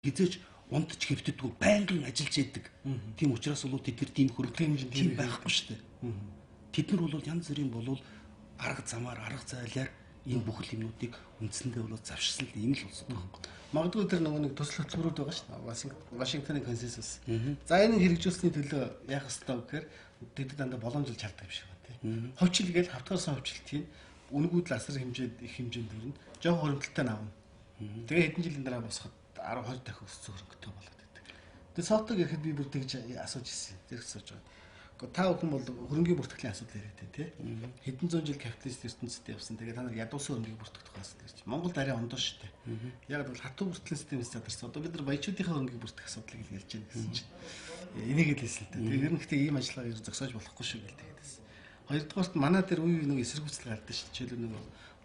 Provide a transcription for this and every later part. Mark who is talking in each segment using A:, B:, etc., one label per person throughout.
A: хизээч унтж хэвтдэггүй байнгын ажиллаж яадаг. Тийм учраас бол тэд нар тийм хөрөнгө тийм байхгүй шүү дээ. Тэд нар бол янз бүрийн болвол арга замаар арга зайлаар энэ бүхэл юмнуудыг үндсэндээ бол завшсан л юм л болсон байхгүй.
B: Магадгүй тэр нэг төсөл хөтөлбөрүүд байгаа шүү дээ. Вашингтоны консенсус. За энэ хэрэгжүүлсний төлөө яах ёстой гэхээр тэд дандаа боломжлж чаддаг юм шиг байна тий. Ховчил гээл хавтгаарсан ховчилтын үнгүүд л асар хэмжээд их хэмжээнд өрнө. Жохон хөрөмтөлтэй наавна. Тэгээ хэдэн жилийн дараа босоход 10 20 дахин өссөн хөрөнгөтэй болоод байдаг. Тэгээ сотог ирэхэд би бүр тэгж асууж ирсэн. Тэр асууж байгаа. Гэхдээ та бүхэн бол хөрөнгөний бүртгэлийн асуудал яриад тий. Хэдэн зуун жил капиталист ертөнцид явсан. Тэгээ та нар ядуусан хөрөнгөний бүртгэх тухай асуудал ярьж. Монголд арай ондоо шүү дээ. Яг бол хатуу бүртгэлийн системээс задарсан. Одоо бид нар баячуудынхаа хөрөнгөний бүртгэх асуудлыг л ярьж байна гэсэн чинь энийг л хэлсэн л дээ. Тэгээ ер нь гэхдээ ийм ажиллагааг зогсоож болохгүй шүү гэж хэлсэн. Хоёрдугаарт манай дээр үе нэг эсэргүүцэл гардаг шүү. Жишээлбэл нэг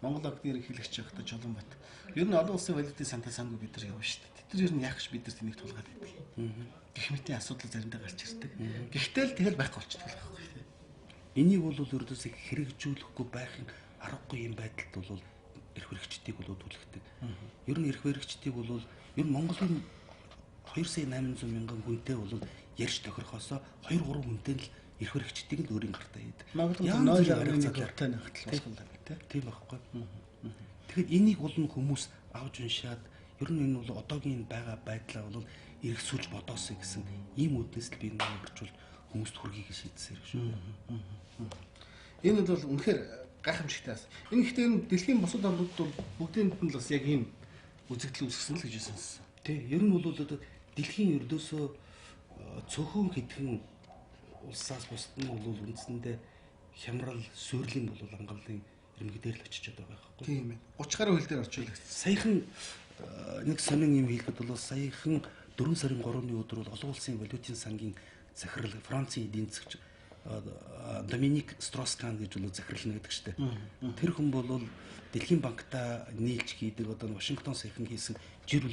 B: Монгол академийн ерөнхийлөгч явахдаа Жолонбат. Ер нь олон улсын валютын сантай сангүй бид нар явна шүү дээ. Тэд нар ер нь яах гэж бид нар тэнийг тулгаад байдаг. Гэх мэтийн асуудал заримдаа гарч ирдэг. Гэхдээ л тэгэл байхгүй болчихдог л байхгүй.
A: Энийг бол ердөөсөө хэрэгжүүлэхгүй байхын аргагүй юм байдалд бол эрх баригчдыг бол түлхдэг. Ер нь эрх баригчдыг бол ер нь Монголын 2,800,000 хүнтэй бол ярьж тохирохоосоо 2-3 хүнтэй л эрх баригчдыг л өөрийн гартаа хийдэг.
B: Магадгүй ноёл аврагын гартаа нөхтөл босгол байна
A: тийм байхгүй. Тэгэхээр энийг бол хүмүүс авч уншаад ер нь энэ бол одоогийн байгаа байдлаа бол эргэсүүлж бодоосэй гэсэн ийм үднэс л би нэгэрчүүл хүмүүст хүргийг шийдсээр шүү.
B: Энэ бол үнэхээр гайхамшигтай ас. Энэ ихтэй дэлхийн бусад орнууд бол бүгдээнд нь л бас яг ийм үзэгдэл үүсгэсэн л гэж сонссон.
A: Тий, ер нь бол дэлхийн ердөөсөө цөөхөн хэдхэн улсаас бусд нь бол үндсэндээ хямрал, сүрлийн бол ангалын ирмэгдээр л очиж байгаа байхгүй.
B: Тийм ээ. 30 гаруй хил дээр орчуулагдсан.
A: Саяхан нэг сонин юм хэлэхэд бол саяхан 4 сарын 3-ны өдөр бол олон улсын валютын сангийн захирал Францын эдийн засгч Доминик Строскан гэж бол захирлна гэдэг чтэй. Тэр хүн бол Дэлхийн банктай нийлж хийдэг одоо Вашингтон саяхан хийсэн жил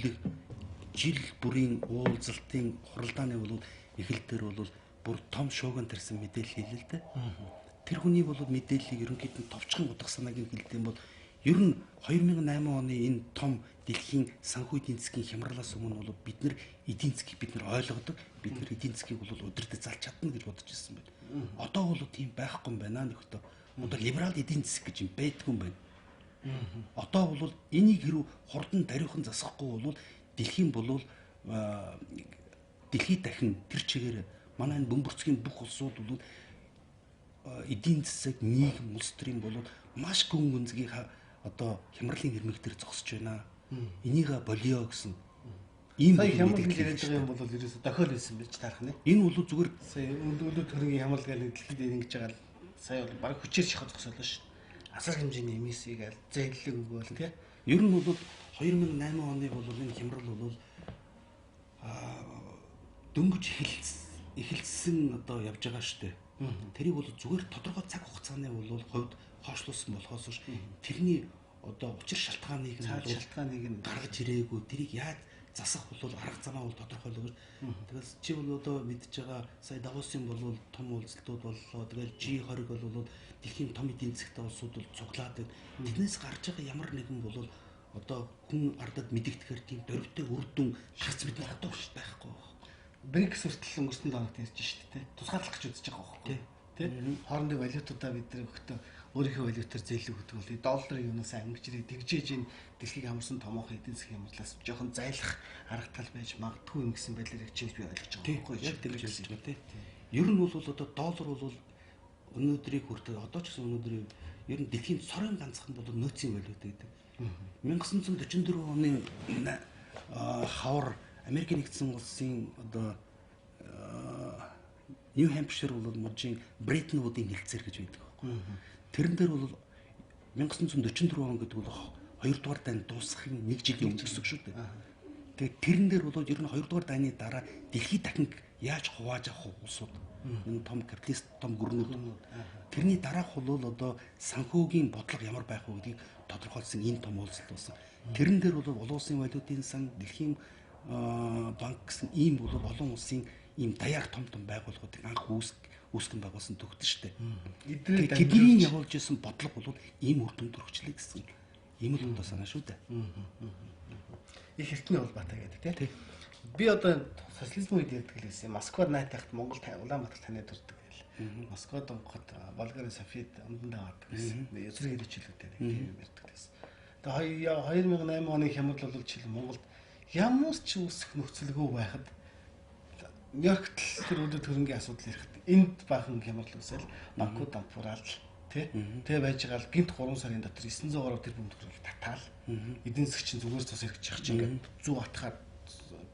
A: бүрийн уулзалтын хуралдааны бол эхлэл дээр бол бүр том шууган тарьсан мэдээлэл хэлээ л дээ. Тэр хүний бол мэдээллийг ерөнхийдөө товчхон утга санааг нь хэлдэг бол ер нь 2008 оны энэ том дэлхийн санхүү эдийн засгийн хямралаас өмнө бол бид нар эдийн засгийг бид нар ойлгодог, бид нар эдийн засгийг бол удирдах залж чадна гэж бодож ирсэн байна. Одоо бол тийм байхгүй юм байна нөхдөд. Одоо либерал эдийн засаг гэж юм байдгүй юм байна. Одоо бол энийг хэрв хурдан даруйхан засахгүй бол дэлхийн болвол дэлхийд дахин тэр чигээр манай энэ бөмбөрцгийн бүх улсууд бол эдийн засаг нийгэм улс төрийн болоод маш гүн гүнзгий одоо хямралын ирмэг дээр зогсож байна. Энийг болио гэсэн ийм
B: хямрал гэж яриад байгаа юм бол ерөөсө дохиол байсан байж таарах нэ.
A: Энэ бол зүгээр
B: сая өндөлөд хөрөнгөний хямрал гэж дэлхийд ингэж байгаа л сая бол баг хүчээр шахах зогсоолоо ш. Асар хэмжээний эмисийг аль зайллаг өгөөл тий.
A: Ер нь бол 2008 оны бол энэ хямрал бол дөнгөж эхэлсэн одоо явж байгаа шүү дээ. Тэрийг бол зүгээр тодорхой цаг хугацааны бол хувьд хойшлуулсан болохоос ш тэрний одоо учир шалтгааныг нь гаргаж ирээгүй тэрийг яаж засах бол арга замаа бол тодорхойлоо. Тэгээс чи бол одоо мэдж байгаа сая Давосын бол том уулзалтууд боллоо. Тэгэл G20 бол дэлхийн том эдийн засгтай улсууд бол цуглаад байна. Тэрнээс гарч байгаа ямар нэгэн бол одоо хүн ардад мэдэгдэхээр тийм дөрвтэй үр дүн шац бид нар одоо байхгүй.
B: БРИКС хүртэл өнгөрсөн доногт ярьж штэ тий. Тусгаарлах гэж үзэж байгаа байхгүй. Тий. Хоорондын валютуудаа бид нар өгтөө өөрийнхөө валютаар зээлэг өгдөг бол долларын юунаас ангижрыг тэгжээж энэ дэлхийг хамарсан томоохон эдийн засгийн хямралаас жоохон зайлах арга тал байж магадгүй юм гэсэн байдлаар яг чийж би ойлгож байгаа байхгүй.
A: Яг тэгж хэлж байгаа тий. Ер нь бол одоо доллар бол өнөөдрийг хүртэл одоо ч гэсэн өнөөдрийн ер нь дэлхийн цорын ганцхан бол нөөцийн валют гэдэг. 1944 оны хавар Америк нэгдсэн улсын одоо Нью Хэмпшир бол мужийн Бреттон Вудын хэлцээр гэж байдаг байхгүй. Тэрэн дээр бол 1944 он гэдэг бол 2 дугаар дайнд дуусахын 1 жилийн өмнө гэсэн шүү дээ. Тэгээд тэрэн дээр бол ер нь 2 дугаар дайны дараа дэлхийд дахин яаж хувааж авах улсууд энэ том капиталист том гүрнүүд тэрний дараах бол одоо санхүүгийн бодлого ямар байх вэ гэдгийг тодорхойлсон энэ том уулзалт болсон. Тэрэн дээр бол олон улсын валютын сан дэлхийн банк гэсэн ийм бол олон улсын ийм даяар том байгууллагуудыг анх үүсгэн байгуулсан төгтөн штэ. Тэдний явуулж исэн бодлого бол ийм үр дүнд төрөгчлээ гэсэн юм л одоо санаа шүү дээ.
B: их эртний улбаатай гэдэг тийм. Би одоо социализм үед ярьдаг гэсэн Москвад найтахт Монгол Улаанбаатар таниад урддаг гэл. Москвад онгоход Болгарын Софид өндөндөө аваад гэсэн. Эсрэг ирээчлүүдээр тийм юм ярьдаг гэсэн. Тэгээ 2008 оны хямрал бол жишээл Монголд ямар ч үүсэх нөхцөлгүй байхад Нью-Йоркт тэр өдөр төрөнгийн асуудал ирэхэд энд баахан хямрал үсэл банкуд дампуураад тий байж байгаа л гинт 3 сарын дотор 900 гаруй тэрбум төгрөгийг татаал эдийн засаг чинь зүгээр цус хэрэгжиж байгаа чинь ингээд 100 атахаар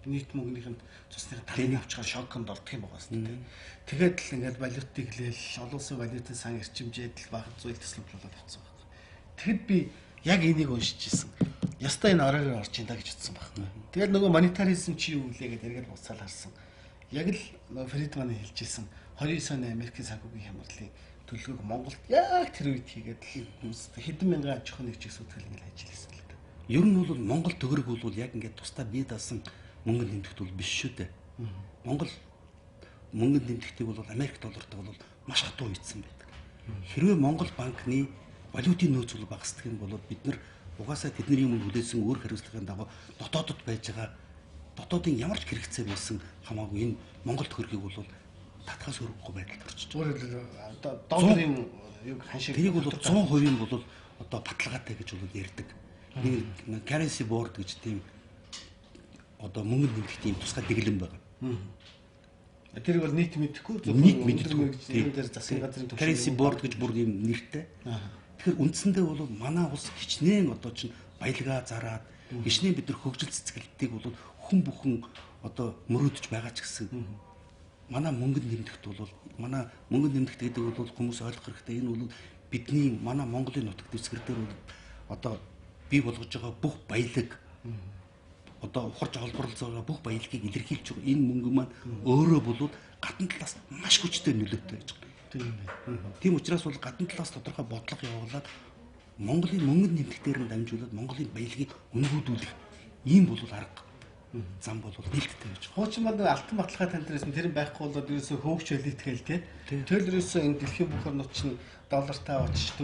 B: нийт мөнгөнийх нь цусны талыг авчихаар шоконд ордог юм байгаа шүү дээ. Тэгээд л ингээд валютыг хэлээл олон улсын валютын сан эрчимжээд л баахан зүйл төслөв болоод авцсан байна. Тэгэхэд би яг энийг уншиж ирсэн. Ястаа энэ оройгоор орж ин да гэж утсан байхгүй. Тэгээд нөгөө монетаризм чи юу вэ гэдэг яригал буцаал харсан. Яг л Фридман хэлжсэн 29 оны Америкийн санхүүгийн хямралын төлөвлөгөөг Монголд яг тэр үед хийгээд хэдэн мянган аж ахуйн нэгжийг сүйтгэл ингээл ажилласан л да.
A: Ер нь бол Монгол төгрөг бол яг ингээд тусдаа бие даасан мөнгөнд нэмэгдэх бол биш шүү дээ. Монгол мөнгөнд нэмэгдэхийг бол Америк доллартай бол маш хатуу үйдсэн байдаг. Хэрвээ Монгол банкны валютын нөөц бол багасдаг юм бол бид нар угаасаа тэдний юм хүлээсэн өөр хариуцлагын дагуу дотоодод байж байгаа дотоодын ямар ч хэрэгцээ байсан хамаагүй энэ Монгол төгрөгийг бол татхаас өрөхгүй байдалд орчиж
B: байгаа. Одоо долларын юг ханшиг
A: тэрийг бол 100% бол одоо баталгаатай гэж бол ярьдаг. Нэг currency board гэж тийм одоо мөнгөнд нэмэх тийм тусгай дэглэм байгаа.
B: Тэрийг бол нийт мэдэхгүй
A: нийт мэддэг
B: тийм дээр засгийн газрын
A: төвшин currency board гэж бүр юм нэртэй. Тэгэхээр үндсэндээ бол манай улс хичнээн одоо чинь баялгаа зараад хичнээн бид нар хөгжил цэцгэлтийг бол хүн бүхэн одоо мөрөөдөж байгаа ч гэсэн манай мөнгөнд нэмэхэд бол манай мөнгөнд нэмэхэд гэдэг бол хүмүүс ойлгох хэрэгтэй. Энэ бол бидний манай Монголын нутаг дэвсгэр дээр бол одоо бий болгож байгаа бүх баялаг одоо ухарж олборлож байгаа бүх баялагийг илэрхийлж байгаа энэ мөнгө маань өөрөө бол гадна талаас маш хүчтэй нөлөөтэй байж байгаа. Тийм учраас бол гадна талаас тодорхой бодлого явуулаад Монголын мөнгөнд нэмэх дээр нь дамжуулаад Монголын баялагийг өнгөөдүүлэх ийм бол арга зам бол нээлттэй байж байгаа.
B: Хуучин бод алтан баталгаа тантрсан тэр байхгүй бол ерөөсөө хөөгч байлитгэл тий. Тэр ерөөсөө энэ дэлхийн бүх орнууд чинь доллартай очиж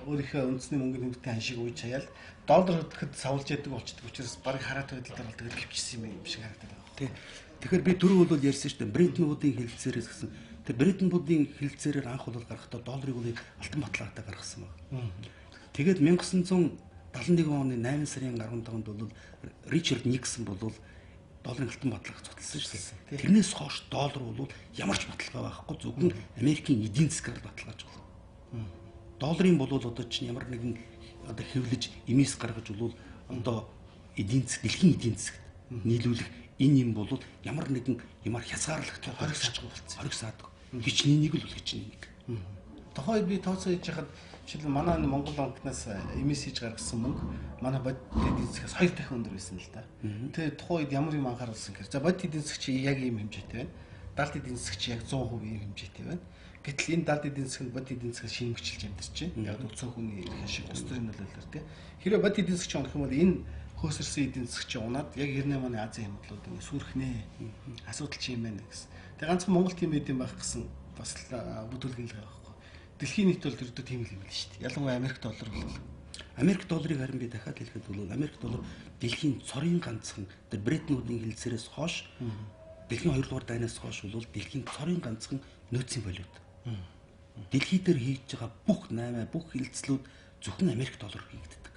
B: өөрийнхөө үндэсний мөнгөний нэмэгтэй ханшиг үйж хаяал доллар хөдлөхөд савлж яадаг болчдөг учраас барыг хараад байдал дээр бол гэвчихсэн юм шиг харагдаад байгаа.
A: Тий. Тэгэхээр би түрүү бол ярьсан шүү дээ. Бреттон Вудын хэлэлцээрээс гэсэн. Тэр Бреттон Вудын хэлэлцээрээр анх бол гарахдаа долларыг бол алтан баталгаатай гаргасан байна. Тэгээд 1971 оны 8 сарын 15-нд бол Ричард Никсон бол долларын алтан баталгааг цуцлсан шүү дээ. Тэрнээс хойш доллар бол ямар ч баталгаа байхгүй зөвхөн Америкийн эдийн засгаар баталгааж байна. Долларын бол одоо чинь ямар нэгэн одоо хэвлэж эмээс гаргаж бол одоо эдийн засаг дэлхийн эдийн засагт нийлүүлэх энэ юм бол ямар нэгэн ямар хязгаарлалт хоригсаадаг. Хичнэнийг л хичнэнийг.
B: Тухайд би тооцоо хийж хахад жишээл манай Монгол банкнаас эмээс хийж гаргасан мөнгө манай бодит эдийн засгаас 2 дахин өндөр байсан л да. Тэгээ тухайд ямар юм анхааруулсан гэхээр за бодит эдийн засаг чи яг ийм хэмжээтэй байна. Далд эдийн засаг чи яг 100% ийм хэмжээтэй байна. Гэтэл энэ далд эдийн засаг нь бодит эдийн засгаас шингэжүүлж амьдарч байна. Яг өцөө хүний эрх шиг ус төрийн нөлөөлөлөөр тий. Хэрэв бодит эдийн засаг чи унах юм бол энэ хөөсөрсөн эдийн засаг чи унаад яг 98 оны Азийн хямралууд сүрэх нэ. Асуудал чи юм байна гэсэн. Тэгээ ганцхан Монгол тийм эд юм байх гэсэн бас бүтүүлгэн л байгаа. Дэлхийн нийт бол ердөө тийм л юм л шүү дээ. Ялангуяа Америк доллар бол
A: Америк долларыг харин би дахиад хэлэхэд бол Америк доллар дэлхийн цорын ганцхан тэр Бреттон Вудын хэлэлцээрээс хойш дэлхийн 2 дугаар дайнаас хойш бол дэлхийн цорын ганцхан нөөцийн валют. Дэлхий дээр хийж байгаа бүх 8 бүх хэлэлцлүүд зөвхөн Америк доллараар хийгддэг.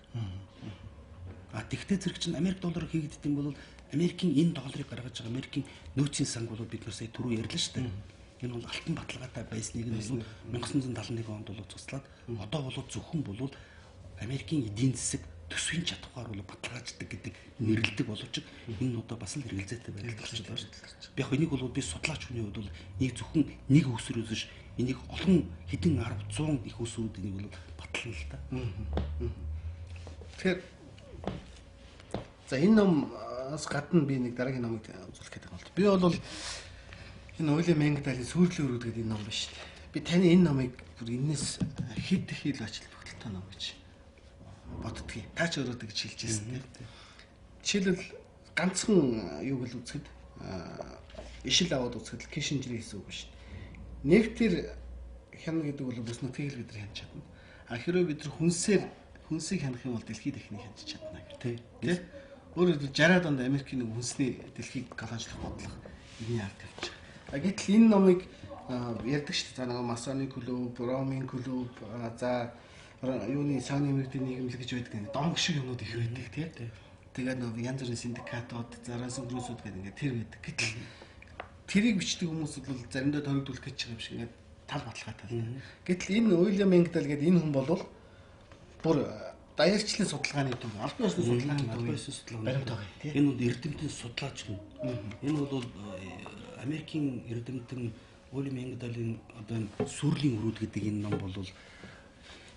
A: Тэгтээ зэрэг чинь Америк доллараар хийгддэг юм бол Америкийн энэ долларыг гаргаж байгаа Америкийн нөөцийн санг бол бид нар сая түрүү ярьлаа шүү дээ. Энэ бол алтан баталгаатай байсныг нь 1971 онд бол цуцлаад одоо бол зөвхөн бол Америкийн эдийн засаг төсвийн чадвараар бол баталгааждаг гэдэг нэрлэлдэг боловч энэ одоо бас л хэрэгэлзээтэй байдал болчихлоо шүү дээ. Би яг энийг бол би судлаач хүний хувьд бол нэг зөвхөн нэг үсрээс биш энийг олон хэдэн 10 100 их үсрүүд энийг бол батлана л та.
B: Тэгэхээр за энэ номоос гадна би нэг дараагийн номыг үзүүлэх гэдэг байна. Би бол энэ Уильям Мэнгдалийн Сүрлийн өрөөд гэдэг энэ ном биш шүү дээ. Би таны энэ номыг бүр энэс хэд их ил ажил тогтолтой ном гэж боддгийг. Та ч өөрөө гэж хэлж ирсэн тийм. Жишээлбэл ганцхан юуг л үзэхэд ишил аваад үзэхэд Кишинжерийн хийсэн үг шүү дээ. Нэг тэр хяна гэдэг бол бүс нутгийг л бид нар хянаж чадна. Хэрвээ бид нар хүнсийг хянах юм бол дэлхийд ихнийг хянаж чадна гэх тийм. Өөрөөр хэлбэл 60-аад онд Америкийн нэг үндэсний дэлхийг колоничлох бодлого энэ ард явж байгаа. Гэтэл энэ номыг ярьдаг шүү дээ. За нэг масоны клуб, ромын клуб, за юуны сауны эмэгтэй нийгэмлэг гэж байдаг. Домг шиг юмнууд их байдаг тий. Тэгээд нэг янз бүрийн синдикатууд, зараасан группууд гэдэг ингээд тэр байдаг. Гэтэл тэрийг бичдэг хүмүүс бол заримдаа төрөгдүүлэх гэж байгаа юм шиг ингээд тал баталгаатай. Гэтэл энэ Уильям Энгдал гэдэг энэ хүн бол бүр даяарчлалын судалгааны төв, албан ёсны судалгааны баримтаа тий.
A: Энэ бол эрдэмтэн судлаач хүн. Энэ бол Америкийн эрдэмтэн Уильям Энгдалын одоо сүрлийн өрүүд гэдэг энэ ном бол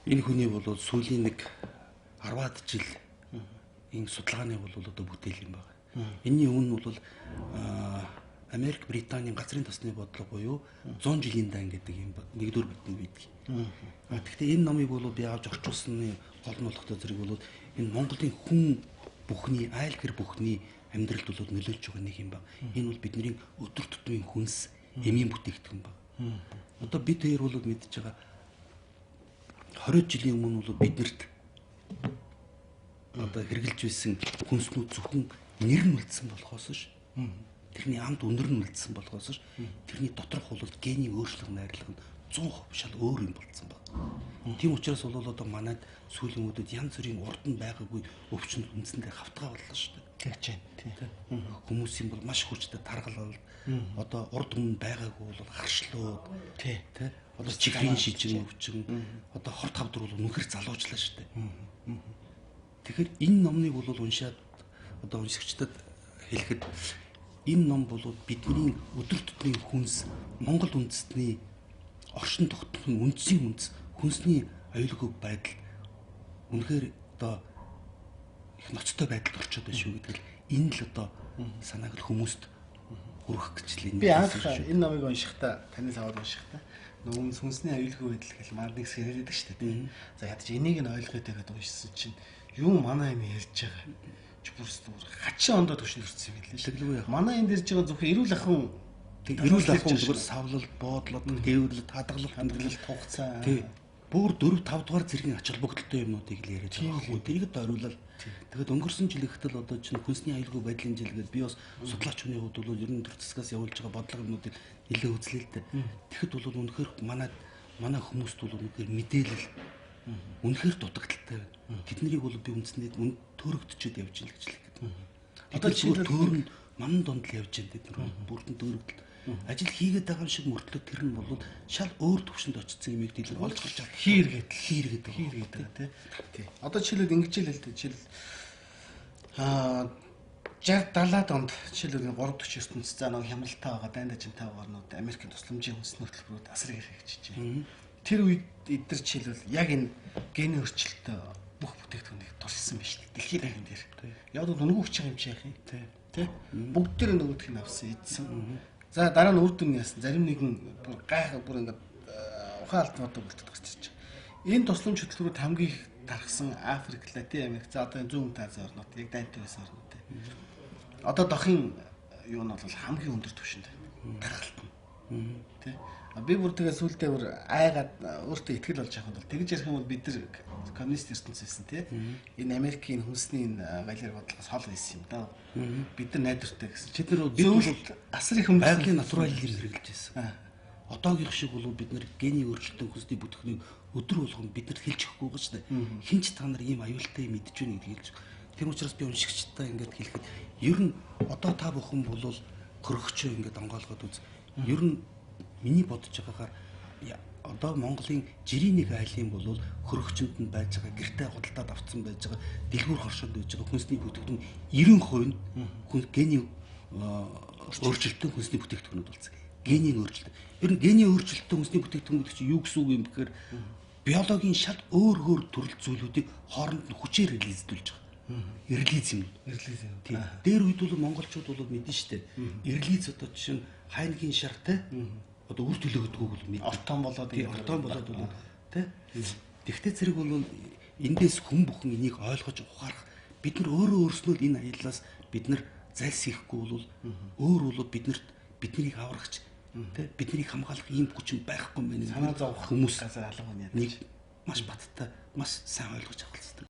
A: энэ хүний бол сүүлийн нэг 10-аад жил энэ судалгааны бол одоо бүтээл юм байна. Энэний өмнө бол Америк Британийн газрын тосны бодлого буюу 100 жилийн дан гэдэг юм нэгдүгээр бүтэн байдаг. Гэхдээ энэ номыг бол би авч орчуулсны гол нь болохтой зэрэг бол энэ Монголын хүн бүхний айл гэр бүхний амьдралд бол нөлөөлж байгаа нэг юм байна. Энэ бол бидний өдөр тутмын хүнс эмийн бүтээгдэхүүн байна. Одоо бид хоёр бол мэдж байгаа 20 жилийн өмнө бол биднэрт одоо хэрэгжилж байсан хүнснүүд зөвхөн нэр нь үлдсэн болохоос ш. Тэрний амд өнөр нь үлдсэн болохоос ш. Тэрний доторх бол генийн өөрчлөлт найрлага нь 100% шал өөр юм болсон байна. Тийм учраас бол одоо манайд сүүлийн үедэд янз бүрийн урд нь байгаагүй өвчнөд үндсэндээ хавтгаа боллоо шүү дээ.
B: Тэгж байна.
A: Хүмүүсийн бол маш хүчтэй таргалал одоо урд өмнө байгаагүй бол харшлууд тий. Одоо чихрийн шижин өвчин одоо хорт хавдар бол үнэхэр залуужлаа шүү дээ. Тэгэхээр энэ номныг бол уншаад одоо уншигчдад хэлэхэд энэ ном бол бидний өдөр тутмын хүнс Монгол үндэстний оршин тогтнохын үндсийн үндэс хүнсний аюулгүй байдал үнэхээр одоо их ноцтой байдалд орчод байна шүү гэдэг л энэ л одоо санааг л хүмүүст хүргэх гэж л энэ.
B: Би анх энэ номыг уншихдаа таны савд уншихдаа нөгөө хүнсний аюулгүй байдал гэх маань нэг сэрэд байдаг шүү дээ. За ядаж энийг нь ойлгоход тэгээд уншсан чинь юу манай юм ярьж байгаа. Бүрс хачин ондоо төвшин ирсэн юм лээ.
A: Тэглгүй яах.
B: Манай энэ дэр жигээ зөвхөн эрүүл ахын
A: зүгээр савлал, боодлоод, дээвэрлэлт, хадгалалт,
B: хандгалалт, хугацаа.
A: Тий. Бүр 4-5 дугаар зэргийн ач холбогдолтой юмнуудыг л яриад байгаа. Тэрийг л ориулал. Тэгэхэд өнгөрсөн жил ихтэл одоо чинь хүнсний аюулгүй байдлын жил гэдэг би бас судлаач хүний хувьд бол ер нь төр засгаас явуулж байгаа бодлого юмнуудыг нэлээд үзлээ л дээ. Тэгэхэд бол үнэхээр манай хүмүүст бол үнэхээр мэдээлэл үнэхээр дутагдaltaй байна. Тэднийг бол би үндсэндээ төрөгдөчөд явж ийн гэж л гэдэг. Одоо зүгээр төөрөнд ман донд л явж байгаа тэр бүрдэн төрөгдөл. Ажил хийгээд байгаа юм шиг мөртлөө тэр нь бол шал өөр төвшөнд очсон юм их дэлгэр олж гарч байгаа. Хийр гэдэг тий.
B: Одоо жишээлбэл ингэж л л дээ. Жишээл 60-70-аад онд жишээлбэл 3-40 ертөнц заа нэг хямралтай байгаа дайнд ажинтай орнууд Америкийн тусламжийн хүнсний хөтөлбөрүүд асар их хэрэгжиж байна. Тэр үед эдгээр жишээлбэл яг энэ гений өөрчлөлтөд бүх бүтээгдэхүүнийг тулсан байна шүү дээ. Дэлхийн байран дээр. Яг бол өнгө хүч юм чи яах юм? Тэ? Бүгд тэр нөгөөдх нь авсан, идсэн. За дараа нь үр дүн яасан. Зарим нэгэн гайхаа бүр ингээд ухаан алтнуудаа бүлтгэж гарч ирж байгаа. Энэ тусламж хөтөлбөрүүд хамгийн их тархсан Африк, Латин Америк, за одоо зүүн Азийн орнууд, яг дайнтай байсан орнууд. Одоо дохын юу нь бол хамгийн өндөр түвшинд байна. Тархалт нь. Тэ? Би бүр тэгээ сүултээ бүр айгаад өөртөө ихтгэл болж байгаа юм бол тэгж ярих юм бол бид нар коммунист ертөнцөөс байсан тий. Энэ Америкийн хүнсний галер бодлогоос хол байсан юм да. Бид нар найдвартай гэсэн. Бид нар асар их
A: байгалийн натуралийг хэрэгжилж байсан. Одоогийн шиг бол бид нар гений өөрчлөлтөнд хүнсний бүтээгдэхүүнийг өдөр болгон биднэрт хэлж өгөхгүй гэж шүү дээ. Хинч та нар ийм аюултай мэдж байна гэдгийг хэлж. Тэр учраас би уншигчтай ингээд хэлэхэд ер нь одоо та бүхэн бол хөрөгчөө ингээд онгоолгоод үз. Ер нь миний бодож байгаагаар одоо Монголын жирийн нэг айлын бол хөрөгчөнд нь байж байгаа гэртээ худалдаад авцсан байж байгаа дэлгүүр хоршонд байж байгаа хүнсний бүтээгдэхүүн 90% нь гений өөрчлөлтөнд хүнсний бүтээгдэхүүнүүд болсон. Генийн өөрчлөлт. Ер нь генийн өөрчлөлтөнд хүнсний бүтээгдэхүүн гэдэг чинь юу гэсэн үг юм бэхээр биологийн шал өөр төрөл зүйлүүдийг хооронд нь хүчээр релиздүүлж байгаа. Ирлиз юм. Тийм. Дээр үед бол монголчууд бол мэднэ штэ. Ирлиз одоо жишээ нь хайнгийн шартай одоо үр төлөөгдгөөг бол мэднэ.
B: Ортон болоод
A: бол тий. Тэгвэл зэрэг бол эндээс хүн бүхэн энийг ойлгож ухаарах бид нар өөрснөө л энэ аяллаас бид нар зайлсхийхгүй бол өөр бол биднийг аврагч тий биднийг хамгаалах ийм хүчин байхгүй юм байна.
B: Санаа зовох
A: хүмүүс
B: газар алга байна.
A: Нэг маш баттай маш сайн ойлгож авалцдаг.